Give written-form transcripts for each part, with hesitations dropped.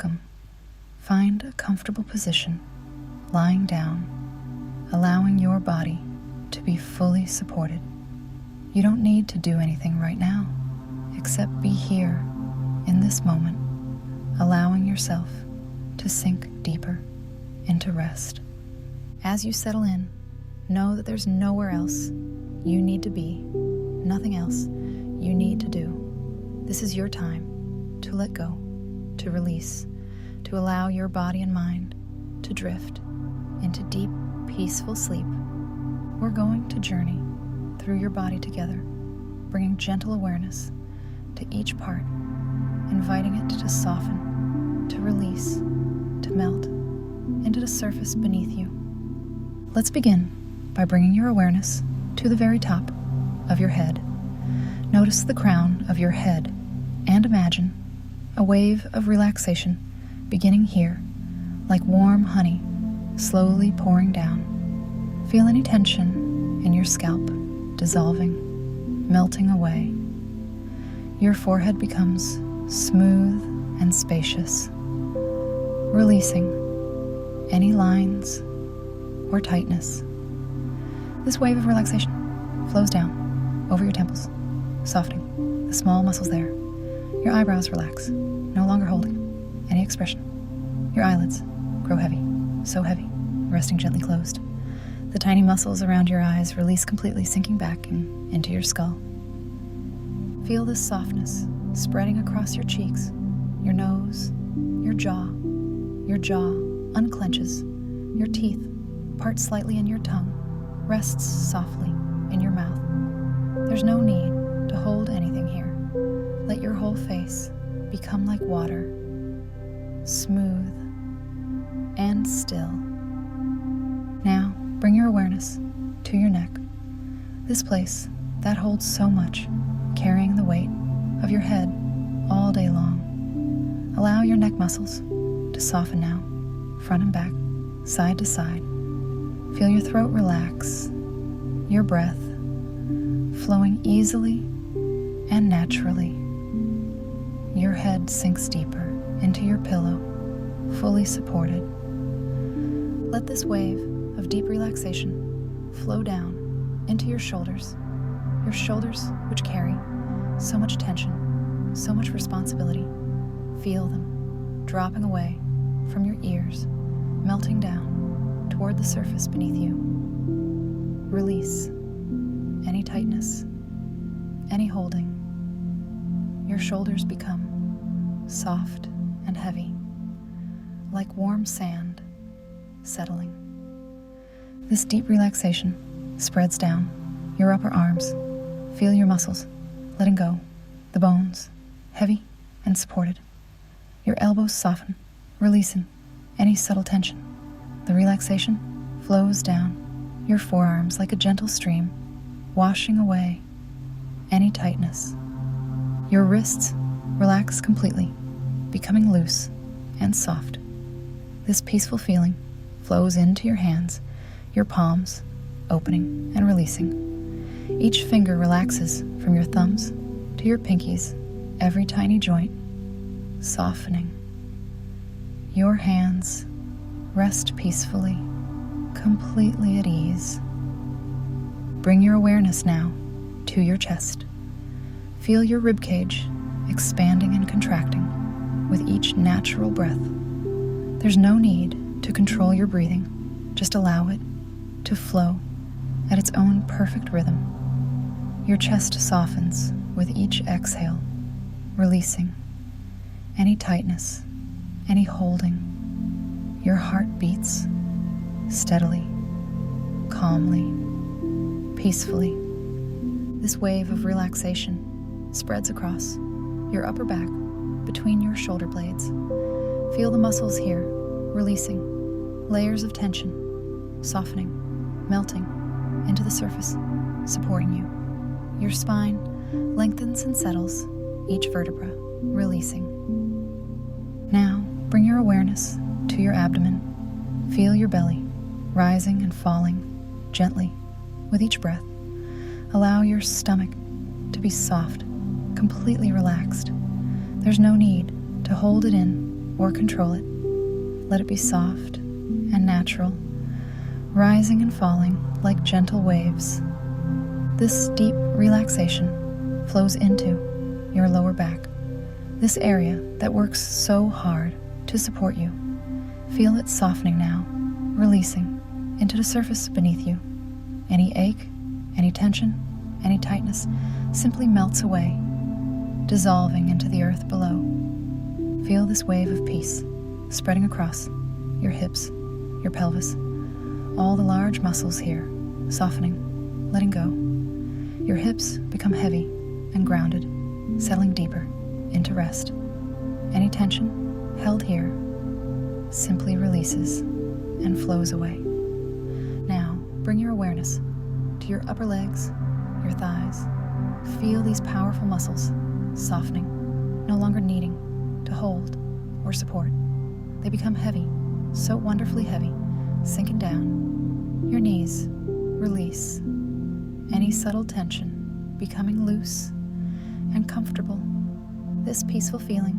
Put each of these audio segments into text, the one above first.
welcome, find a comfortable position, lying down, allowing your body to be fully supported. You don't need to do anything right now, except be here in this moment, allowing yourself to sink deeper into rest. As you settle in, know that there's nowhere else you need to be, nothing else you need to do. This is your time to let go, to release, to allow your body and mind to drift into deep, peaceful sleep. We're going to journey through your body together, bringing gentle awareness to each part, inviting it to soften, to release, to melt into the surface beneath you. Let's begin by bringing your awareness to the very top of your head. Notice the crown of your head and imagine a wave of relaxation beginning here, like warm honey slowly pouring down. Feel any tension in your scalp dissolving, melting away. Your forehead becomes smooth and spacious, releasing any lines or tightness. This wave of relaxation flows down over your temples, softening the small muscles there. Your eyebrows relax, no longer holding any expression. Your eyelids grow heavy, so heavy, resting gently closed. The tiny muscles around your eyes release completely, sinking back into your skull. Feel this softness spreading across your cheeks, your nose, your jaw. Your jaw unclenches, your teeth part slightly and your tongue rests softly in your mouth. There's no need to hold anything here. Let your whole face become like water, smooth and still. Now, bring your awareness to your neck, this place that holds so much, carrying the weight of your head all day long. Allow your neck muscles to soften now, front and back, side to side. Feel your throat relax, your breath flowing easily and naturally. Your head sinks deeper into your pillow, fully supported. Let this wave of deep relaxation flow down into your shoulders which carry so much tension, so much responsibility. Feel them dropping away from your ears, melting down toward the surface beneath you. Release any tightness, any holding. Your shoulders become soft and heavy, like warm sand settling. This deep relaxation spreads down your upper arms. Feel your muscles letting go, the bones heavy and supported. Your elbows soften, releasing any subtle tension. The relaxation flows down your forearms like a gentle stream, washing away any tightness. Your wrists relax completely, becoming loose and soft. This peaceful feeling flows into your hands, your palms opening and releasing. Each finger relaxes from your thumbs to your pinkies, every tiny joint softening. Your hands rest peacefully, completely at ease. Bring your awareness now to your chest. Feel your ribcage expanding and contracting with each natural breath. There's no need to control your breathing, just allow it to flow at its own perfect rhythm. Your chest softens with each exhale, releasing any tightness, any holding. Your heart beats steadily, calmly, peacefully. This wave of relaxation spreads across your upper back between your shoulder blades. Feel the muscles here releasing layers of tension, softening, melting into the surface, supporting you. Your spine lengthens and settles, each vertebra releasing. Now, bring your awareness to your abdomen. Feel your belly rising and falling gently with each breath. Allow your stomach to be soft, completely relaxed. There's no need to hold it in or control it. Let it be soft and natural, rising and falling like gentle waves. This deep relaxation flows into your lower back, this area that works so hard to support you. Feel it softening now, releasing into the surface beneath you. Any ache, any tension, any tightness simply melts away, dissolving into the earth below. Feel this wave of peace spreading across your hips, your pelvis, all the large muscles here, softening, letting go. Your hips become heavy and grounded, settling deeper into rest. Any tension held here simply releases and flows away. Now, bring your awareness to your upper legs, your thighs. Feel these powerful muscles softening, no longer needing to hold or support. They become heavy, so wonderfully heavy, sinking down. Your knees release, any subtle tension becoming loose and comfortable. This peaceful feeling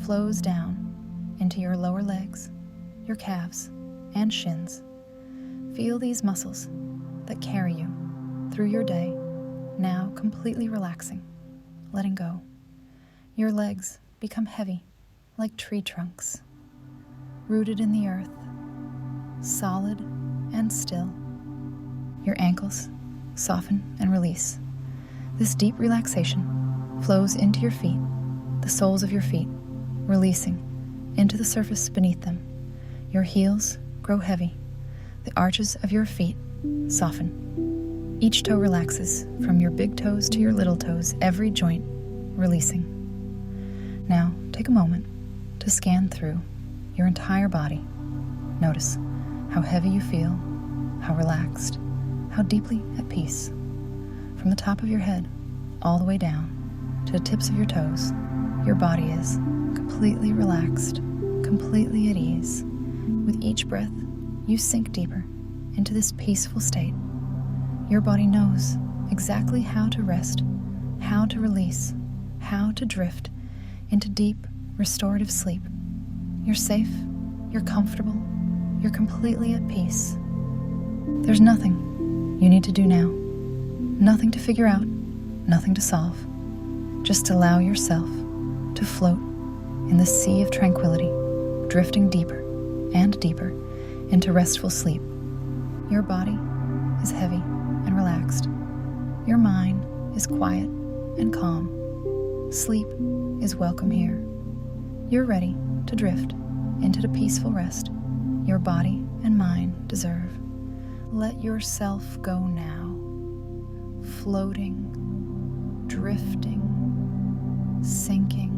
flows down into your lower legs, your calves, and shins. Feel these muscles that carry you through your day, now completely relaxing, letting go. Your legs become heavy like tree trunks, rooted in the earth, solid and still. Your ankles soften and release. This deep relaxation flows into your feet, the soles of your feet, releasing into the surface beneath them. Your heels grow heavy. The arches of your feet soften. Each toe relaxes, from your big toes to your little toes, every joint releasing. Now, take a moment to scan through your entire body. Notice how heavy you feel, how relaxed, how deeply at peace. From the top of your head all the way down to the tips of your toes, your body is completely relaxed, completely at ease. With each breath, you sink deeper into this peaceful state. Your body knows exactly how to rest, how to release, how to drift into deep, restorative sleep. You're safe, you're comfortable, you're completely at peace. There's nothing you need to do now, nothing to figure out, nothing to solve. Just allow yourself to float in the sea of tranquility, drifting deeper and deeper into restful sleep. Your body is heavy and relaxed. Your mind is quiet and calm. Sleep is welcome here. You're ready to drift into the peaceful rest your body and mind deserve. Let yourself go now, floating, drifting, sinking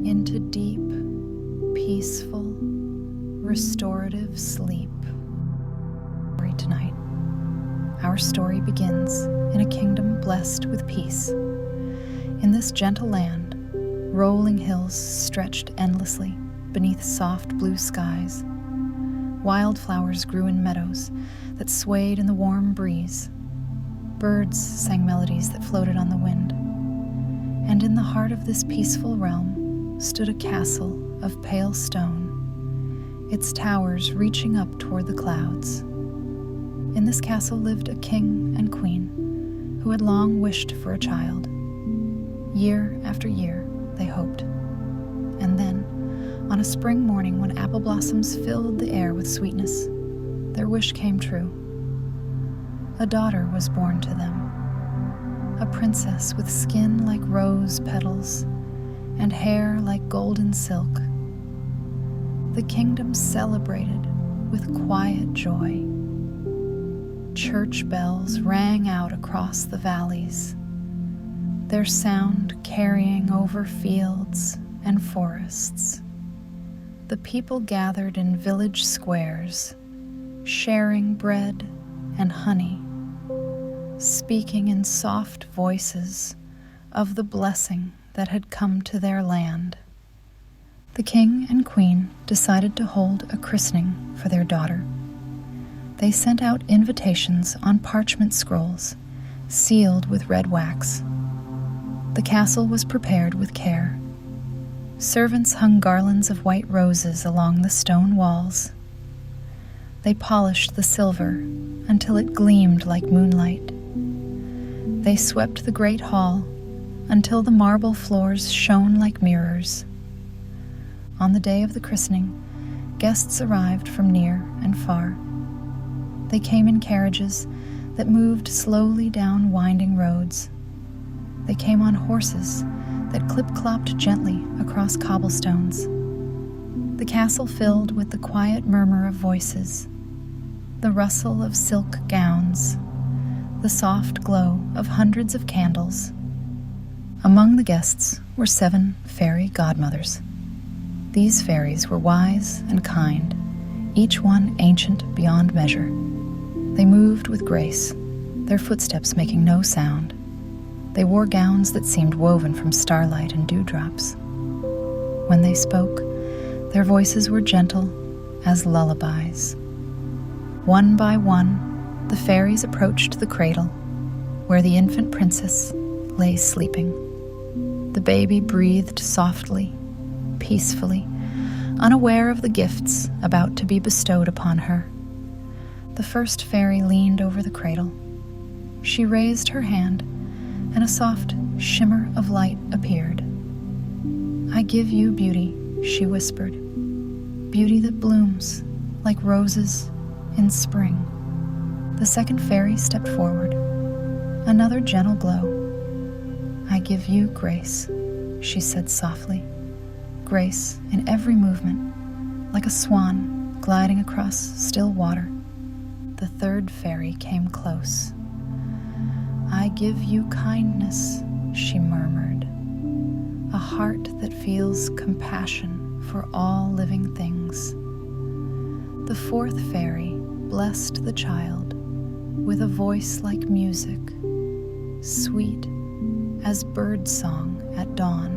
into deep, peaceful, restorative sleep. Tonight, our story begins in a kingdom blessed with peace. In this gentle land, rolling hills stretched endlessly beneath soft blue skies. Wildflowers grew in meadows that swayed in the warm breeze. Birds sang melodies that floated on the wind. And in the heart of this peaceful realm stood a castle of pale stone, its towers reaching up toward the clouds. In this castle lived a king and queen who had long wished for a child. Year after year, they hoped. And then, on a spring morning when apple blossoms filled the air with sweetness, their wish came true. A daughter was born to them, a princess with skin like rose petals and hair like golden silk. The kingdom celebrated with quiet joy. Church bells rang out across the valleys, their sound carrying over fields and forests. The people gathered in village squares, sharing bread and honey, speaking in soft voices of the blessing that had come to their land. The king and queen decided to hold a christening for their daughter. They sent out invitations on parchment scrolls, sealed with red wax. The castle was prepared with care. Servants hung garlands of white roses along the stone walls. They polished the silver until it gleamed like moonlight. They swept the great hall until the marble floors shone like mirrors. On the day of the christening, guests arrived from near and far. They came in carriages that moved slowly down winding roads. They came on horses that clip-clopped gently across cobblestones. The castle filled with the quiet murmur of voices, the rustle of silk gowns, the soft glow of hundreds of candles. Among the guests were 7 fairy godmothers. These fairies were wise and kind, each one ancient beyond measure. They moved with grace, their footsteps making no sound. They wore gowns that seemed woven from starlight and dewdrops. When they spoke, their voices were gentle as lullabies. One by one, the fairies approached the cradle, where the infant princess lay sleeping. The baby breathed softly, peacefully, unaware of the gifts about to be bestowed upon her. The first fairy leaned over the cradle. She raised her hand, and a soft shimmer of light appeared. "I give you beauty," she whispered, "beauty that blooms like roses in spring." The second fairy stepped forward, another gentle glow. "I give you grace," she said softly, grace in every movement, like a swan gliding across still water. The third fairy came close. "I give you kindness," she murmured, "a heart that feels compassion for all living things." The fourth fairy blessed the child with a voice like music, sweet as bird song at dawn.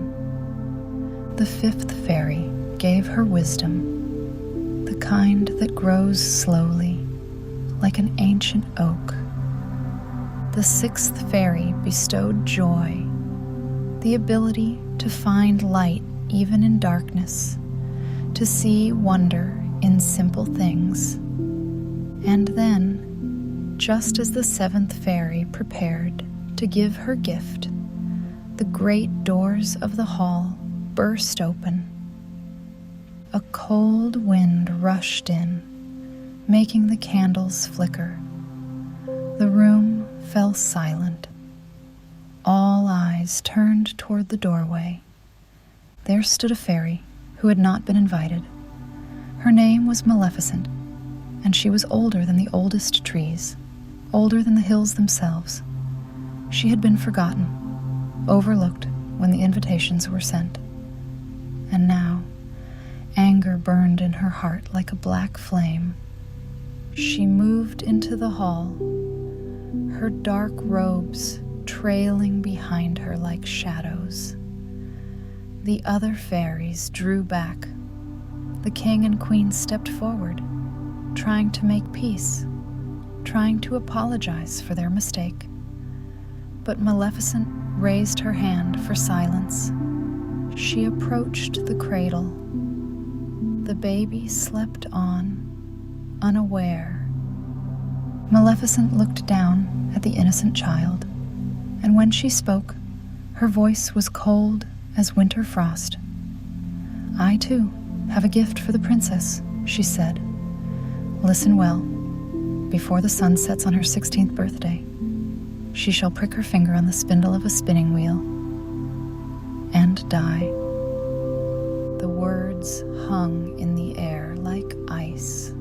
The fifth fairy gave her wisdom, the kind that grows slowly, like an ancient oak. The sixth fairy bestowed joy, the ability to find light even in darkness, to see wonder in simple things. And then, just as the seventh fairy prepared to give her gift, the great doors of the hall burst open. A cold wind rushed in, making the candles flicker. The room fell silent. All eyes turned toward the doorway. There stood a fairy who had not been invited. Her name was Maleficent, and she was older than the oldest trees, older than the hills themselves. She had been forgotten, overlooked when the invitations were sent. And now, anger burned in her heart like a black flame. She moved into the hall, her dark robes trailing behind her like shadows. The other fairies drew back. The king and queen stepped forward, trying to make peace, trying to apologize for their mistake. But Maleficent raised her hand for silence. She approached the cradle. The baby slept on, unaware. Maleficent looked down at the innocent child, and when she spoke, her voice was cold as winter frost. "I, too, have a gift for the princess," she said. "Listen well. Before the sun sets on her 16th birthday, she shall prick her finger on the spindle of a spinning wheel and die." The words hung in the air like ice.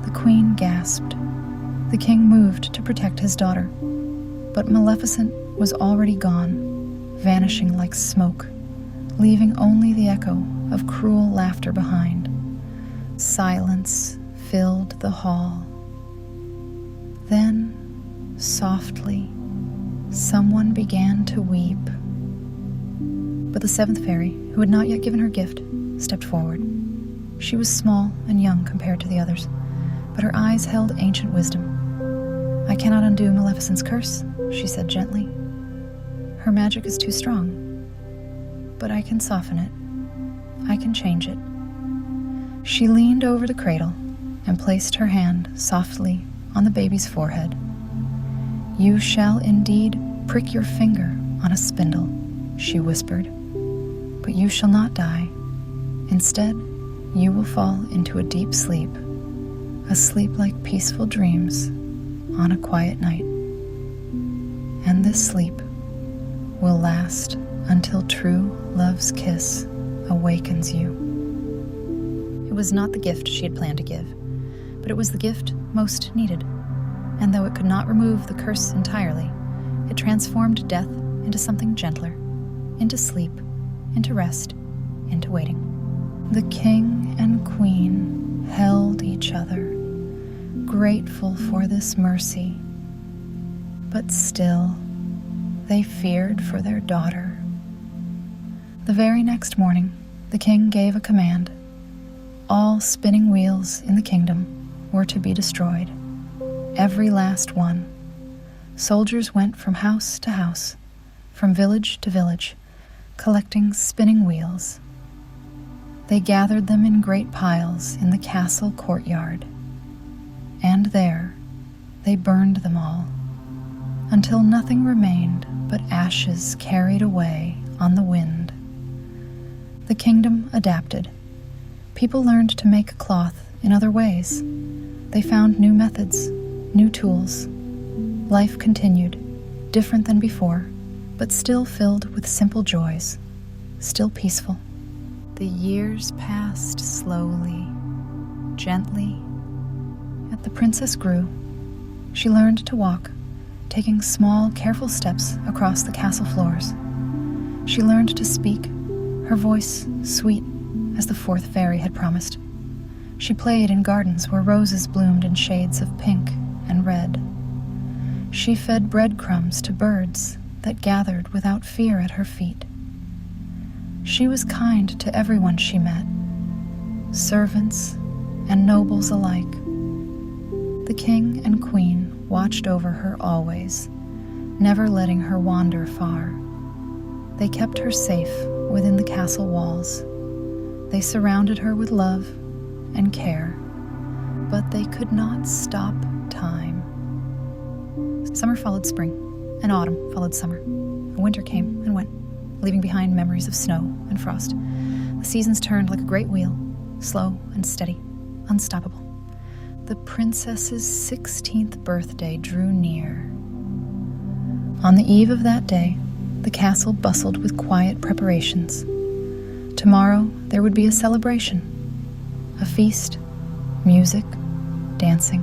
The queen gasped. The king moved to protect his daughter, but Maleficent was already gone, vanishing like smoke, leaving only the echo of cruel laughter behind. Silence filled the hall. Then, softly, someone began to weep. But the seventh fairy, who had not yet given her gift, stepped forward. She was small and young compared to the others, but her eyes held ancient wisdom. "I cannot undo Maleficent's curse," she said gently. "Her magic is too strong." but I can soften it. I can change it." She leaned over the cradle and placed her hand softly on the baby's forehead. "You shall indeed prick your finger on a spindle," she whispered, "but you shall not die. Instead, you will fall into a deep sleep, a sleep like peaceful dreams on a quiet night. And this sleep will last until true love's kiss awakens you." It was not the gift she had planned to give, but it was the gift most needed. And though it could not remove the curse entirely, it transformed death into something gentler, into sleep, into rest, into waiting. The king and queen held each other, grateful for this mercy, but still they feared for their daughter. The very next morning, the king gave a command. All spinning wheels in the kingdom were to be destroyed, every last one. Soldiers went from house to house, from village to village, collecting spinning wheels. They gathered them in great piles in the castle courtyard, and there they burned them all, until nothing remained but ashes carried away on the wind. The kingdom adapted. People learned to make cloth in other ways. They found new methods, new tools. Life continued, different than before, but still filled with simple joys, still peaceful. The years passed slowly, gently. As the princess grew, she learned to walk, taking small, careful steps across the castle floors. She learned to speak, her voice sweet as the fourth fairy had promised. She played in gardens where roses bloomed in shades of pink and red. She fed breadcrumbs to birds that gathered without fear at her feet. She was kind to everyone she met, servants and nobles alike. The king and queen watched over her always, never letting her wander far. They kept her safe within the castle walls. They surrounded her with love and care, but they could not stop time. Summer followed spring, and autumn followed summer, and winter came and went, leaving behind memories of snow and frost. The seasons turned like a great wheel, slow and steady, unstoppable. The princess's 16th birthday drew near. On the eve of that day, the castle bustled with quiet preparations. Tomorrow there would be a celebration, a feast, music, dancing.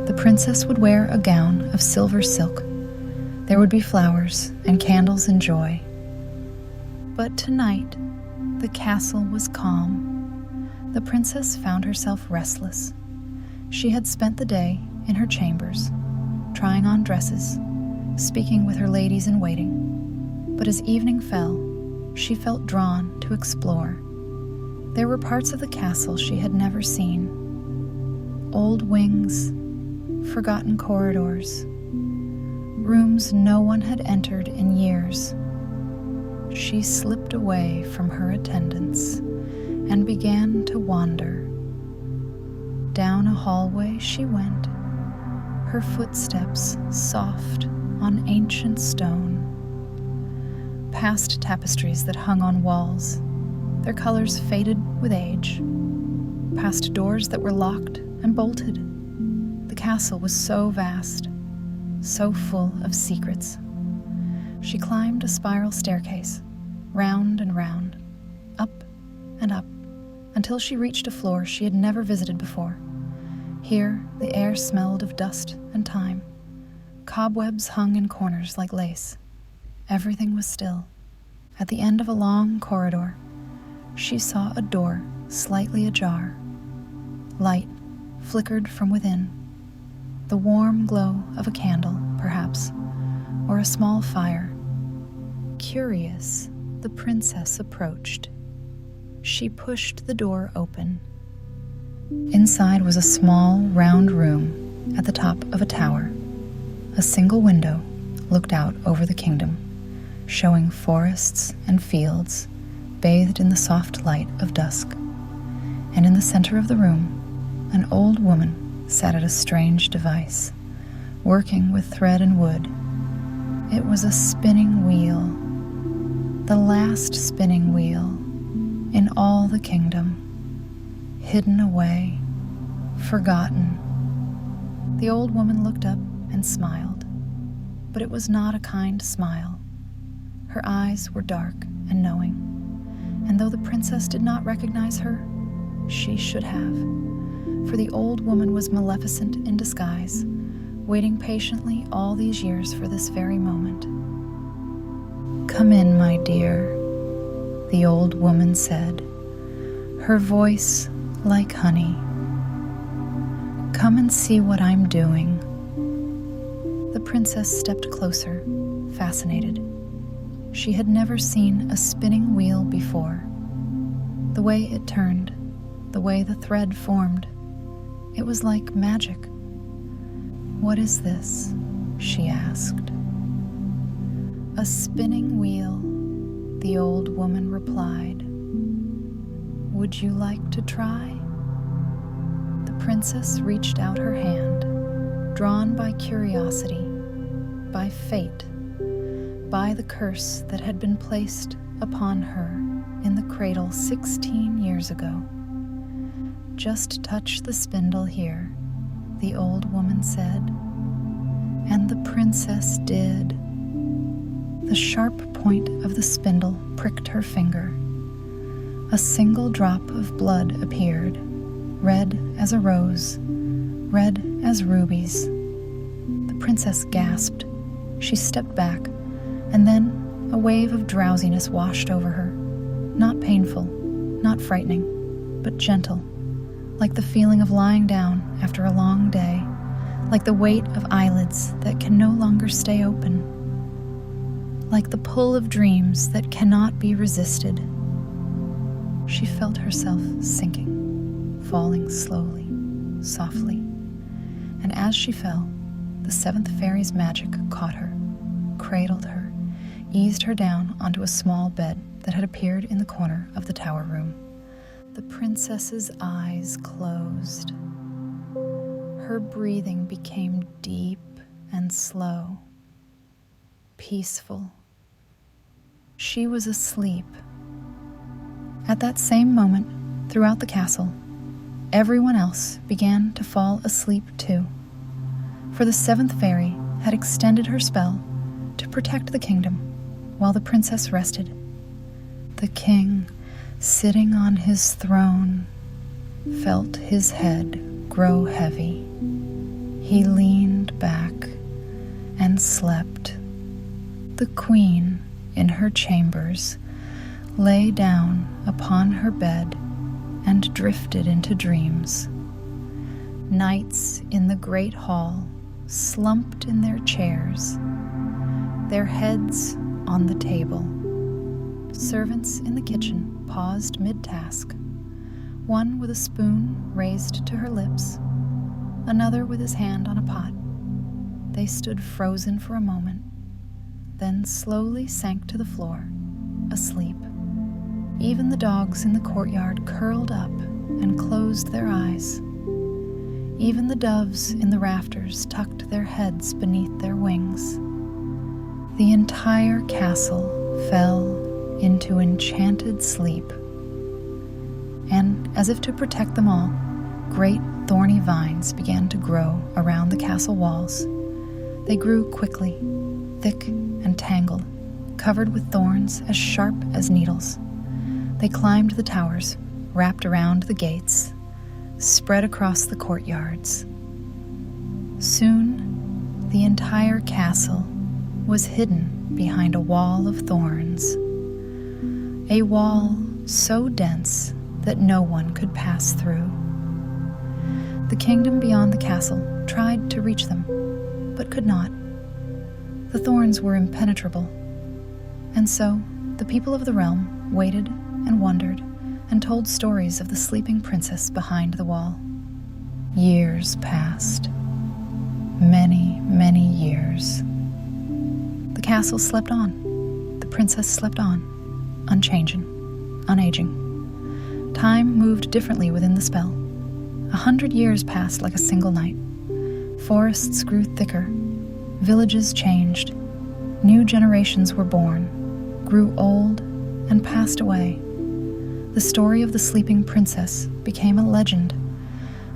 The princess would wear a gown of silver silk. There would be flowers and candles and joy. But tonight, the castle was calm. The princess found herself restless. She had spent the day in her chambers, trying on dresses, speaking with her ladies in waiting. But as evening fell, she felt drawn to explore. There were parts of the castle she had never seen. Old wings, forgotten corridors, rooms no one had entered in years. She slipped away from her attendants and began to wander. Down a hallway she went, her footsteps soft on ancient stone. Past tapestries that hung on walls, their colors faded with age. Past doors that were locked and bolted. The castle was so vast, so full of secrets. She climbed a spiral staircase, round and round, up and up, until she reached a floor she had never visited before. Here, the air smelled of dust and time. Cobwebs hung in corners like lace. Everything was still. At the end of a long corridor, she saw a door slightly ajar. Light flickered from within. The warm glow of a candle, perhaps, or a small fire. Curious, the princess approached. She pushed the door open. Inside was a small, round room at the top of a tower. A single window looked out over the kingdom, showing forests and fields bathed in the soft light of dusk. And in the center of the room, an old woman sat at a strange device, working with thread and wood. It was a spinning wheel, the last spinning wheel in all the kingdom, hidden away, forgotten. The old woman looked up and smiled, but it was not a kind smile. Her eyes were dark and knowing, and though the princess did not recognize her, she should have, for the old woman was Maleficent in disguise, waiting patiently all these years for this very moment. "Come in, my dear," the old woman said, her voice like honey. "Come and see what I'm doing." The princess stepped closer, fascinated. She had never seen a spinning wheel before. The way it turned, the way the thread formed, it was like magic. "What is this?" she asked. "A spinning wheel," the old woman replied. "Would you like to try?" The princess reached out her hand, drawn by curiosity, by fate, by the curse that had been placed upon her in the cradle 16 years ago. "Just touch the spindle here," the old woman said. And the princess did. The sharp point of the spindle pricked her finger. A single drop of blood appeared, red as a rose, red as rubies. The princess gasped. She stepped back, and then a wave of drowsiness washed over her. Not painful, not frightening, but gentle, like the feeling of lying down after a long day, like the weight of eyelids that can no longer stay open, like the pull of dreams that cannot be resisted. She felt herself sinking, falling slowly, softly, and as she fell, the seventh fairy's magic caught her, cradled her, eased her down onto a small bed that had appeared in the corner of the tower room. The princess's eyes closed. Her breathing became deep and slow, peaceful. She was asleep. At that same moment, throughout the castle, everyone else began to fall asleep too, for the seventh fairy had extended her spell to protect the kingdom while the princess rested. The king, sitting on his throne, felt his head grow heavy. He leaned back and slept. The queen, in her chambers, lay down upon her bed and drifted into dreams. Knights in the great hall slumped in their chairs, their heads on the table. Servants in the kitchen paused mid-task, one with a spoon raised to her lips, another with his hand on a pot. They stood frozen for a moment, then slowly sank to the floor, asleep. Even the dogs in the courtyard curled up and closed their eyes. Even the doves in the rafters tucked their heads beneath their wings. The entire castle fell into enchanted sleep. And as if to protect them all, great thorny vines began to grow around the castle walls. They grew quickly, thick and tangled, covered with thorns as sharp as needles. They climbed the towers, wrapped around the gates, spread across the courtyards. Soon, the entire castle was hidden behind a wall of thorns, a wall so dense that no one could pass through. The kingdom beyond the castle tried to reach them, but could not. The thorns were impenetrable, and so the people of the realm waited and wondered and told stories of the sleeping princess behind the wall. Years passed. Many, many years. The castle slept on. The princess slept on, unchanging, unaging. Time moved differently within the spell. 100 years passed like a single night. Forests grew thicker. Villages changed. New generations were born, grew old, and passed away. The story of the sleeping princess became a legend,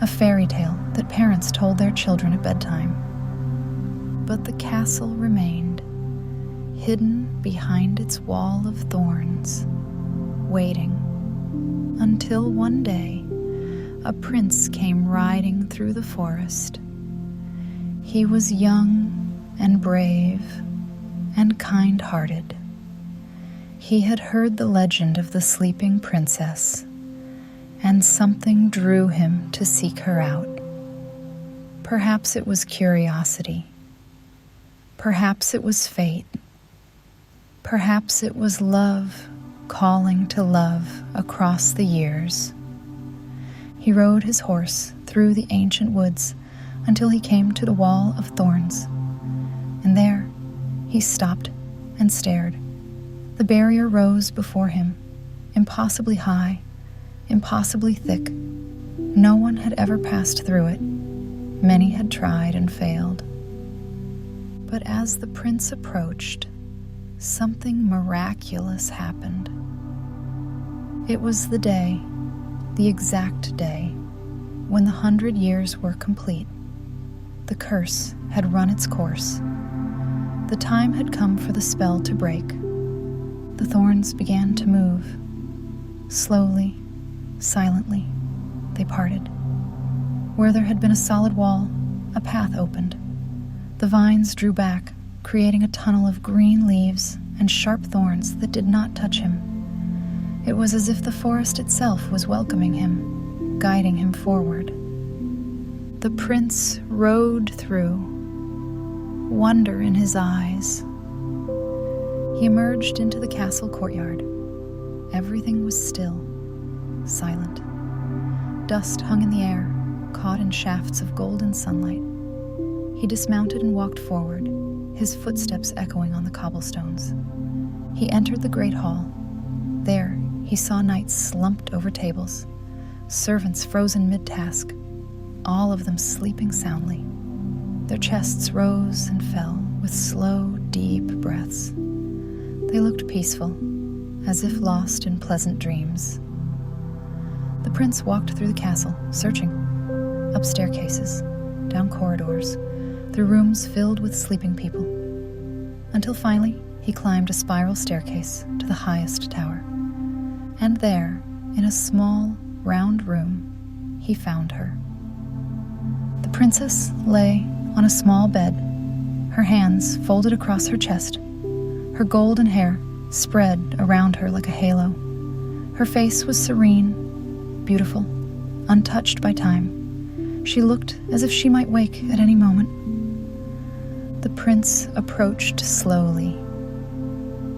a fairy tale that parents told their children at bedtime. But the castle remained, hidden behind its wall of thorns, waiting, until one day a prince came riding through the forest. He was young and brave and kind-hearted. He had heard the legend of the sleeping princess, and something drew him to seek her out. Perhaps it was curiosity. Perhaps it was fate. Perhaps it was love calling to love across the years. He rode his horse through the ancient woods until he came to the wall of thorns. And there, he stopped and stared. The barrier rose before him, impossibly high, impossibly thick. No one had ever passed through it. Many had tried and failed. But as the prince approached, something miraculous happened. It was the day, the exact day, when the 100 years were complete. The curse had run its course. The time had come for the spell to break. The thorns began to move. Slowly, silently, they parted. Where there had been a solid wall, a path opened. The vines drew back, creating a tunnel of green leaves and sharp thorns that did not touch him. It was as if the forest itself was welcoming him, guiding him forward. The prince rode through, wonder in his eyes. He emerged into the castle courtyard. Everything was still, silent. Dust hung in the air, caught in shafts of golden sunlight. He dismounted and walked forward, his footsteps echoing on the cobblestones. He entered the great hall. There, he saw knights slumped over tables, servants frozen mid-task, all of them sleeping soundly. Their chests rose and fell with slow, deep breaths. They looked peaceful, as if lost in pleasant dreams. The prince walked through the castle, searching, up staircases, down corridors, through rooms filled with sleeping people, until finally he climbed a spiral staircase to the highest tower. And there, in a small, round room, he found her. The princess lay on a small bed, her hands folded across her chest, her golden hair spread around her like a halo. Her face was serene, beautiful, untouched by time. She looked as if she might wake at any moment. The prince approached slowly.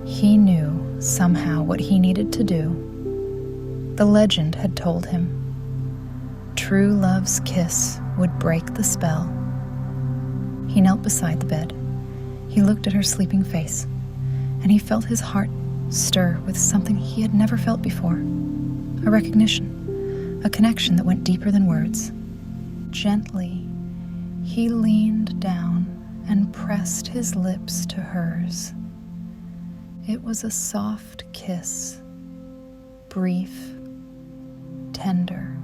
He knew somehow what he needed to do. The legend had told him. True love's kiss would break the spell. He knelt beside the bed. He looked at her sleeping face, and he felt his heart stir with something he had never felt before. A recognition, a connection that went deeper than words. Gently, he leaned down and pressed his lips to hers. It was a soft kiss, brief, tender,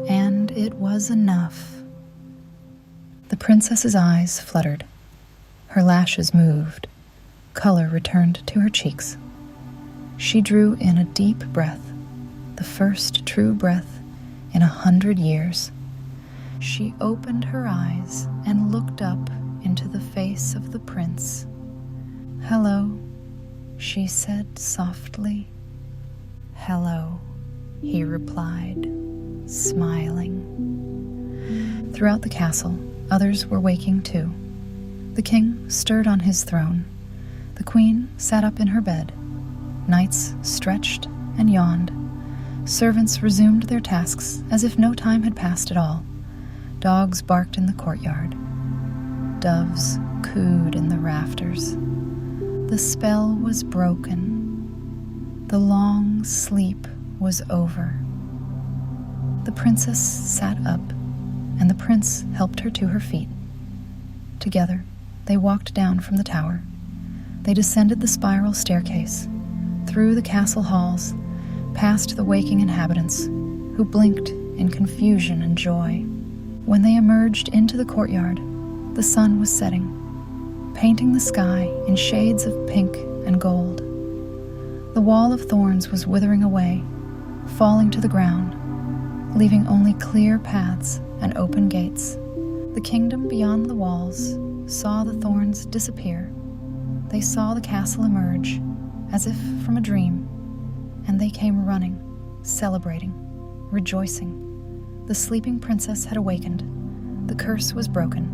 and it was enough. The princess's eyes fluttered. Her lashes moved. Color returned to her cheeks. She drew in a deep breath, the first true breath in 100 years. She opened her eyes and looked up into the face of the prince. "Hello," she said softly. "Hello," he replied, smiling. Throughout the castle, others were waking too. The king stirred on his throne. The queen sat up in her bed. Knights stretched and yawned. Servants resumed their tasks as if no time had passed at all. Dogs barked in the courtyard. Doves cooed in the rafters. The spell was broken. The long sleep was over. The princess sat up, and the prince helped her to her feet. Together, they walked down from the tower. They descended the spiral staircase, through the castle halls, past the waking inhabitants, who blinked in confusion and joy. When they emerged into the courtyard, the sun was setting, painting the sky in shades of pink and gold. The wall of thorns was withering away, falling to the ground, leaving only clear paths and open gates. The kingdom beyond the walls saw the thorns disappear. They saw the castle emerge, as if from a dream, and they came running, celebrating, rejoicing. The sleeping princess had awakened. The curse was broken.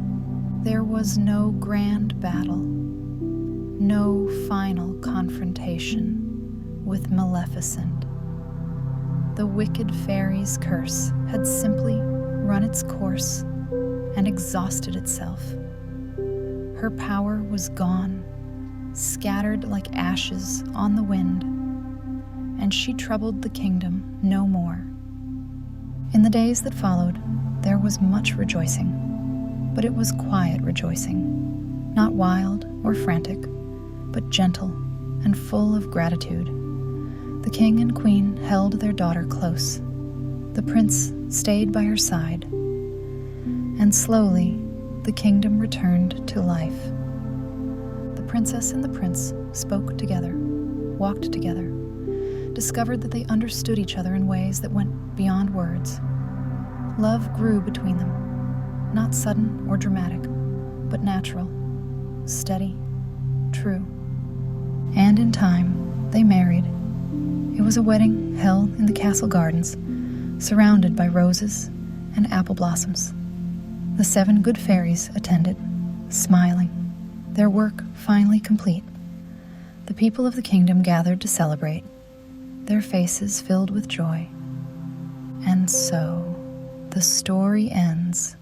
There was no grand battle, no final confrontation with Maleficent. The wicked fairy's curse had simply run its course and exhausted itself. Her power was gone, scattered like ashes on the wind, and she troubled the kingdom no more. In the days that followed, there was much rejoicing, but it was quiet rejoicing, not wild or frantic, but gentle and full of gratitude. The king and queen held their daughter close. The prince stayed by her side, and slowly the kingdom returned to life. The princess and the prince spoke together, walked together, discovered that they understood each other in ways that went beyond words. Love grew between them, not sudden or dramatic, but natural, steady, true. And in time, they married. It was a wedding held in the castle gardens, surrounded by roses and apple blossoms. The 7 good fairies attended, smiling, their work finally complete. The people of the kingdom gathered to celebrate, their faces filled with joy. And so, the story ends,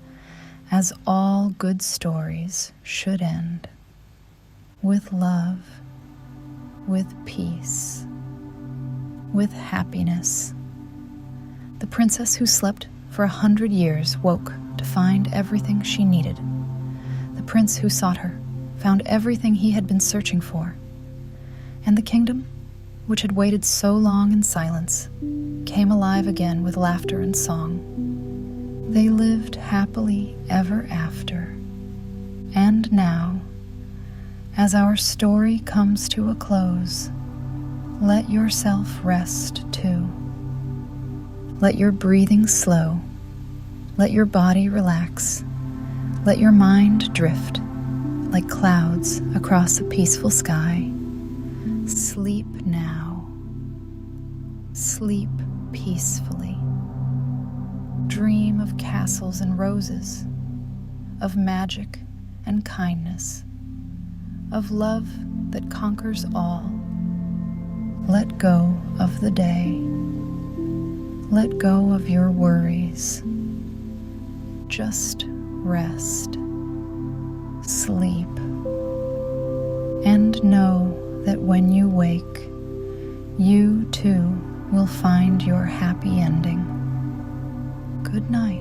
as all good stories should end, with love, with peace, with happiness. The princess who slept for 100 years woke to find everything she needed. The prince who sought her found everything he had been searching for. And the kingdom, which had waited so long in silence, came alive again with laughter and song. They lived happily ever after. And now, as our story comes to a close, let yourself rest too. Let your breathing slow. Let your body relax. Let your mind drift like clouds across a peaceful sky. Sleep now. Sleep peacefully. Dream of castles and roses, of magic and kindness, of love that conquers all. Let go of the day. Let go of your worries. Just rest. Sleep. And know that when you wake, you too will find your happy ending. Good night.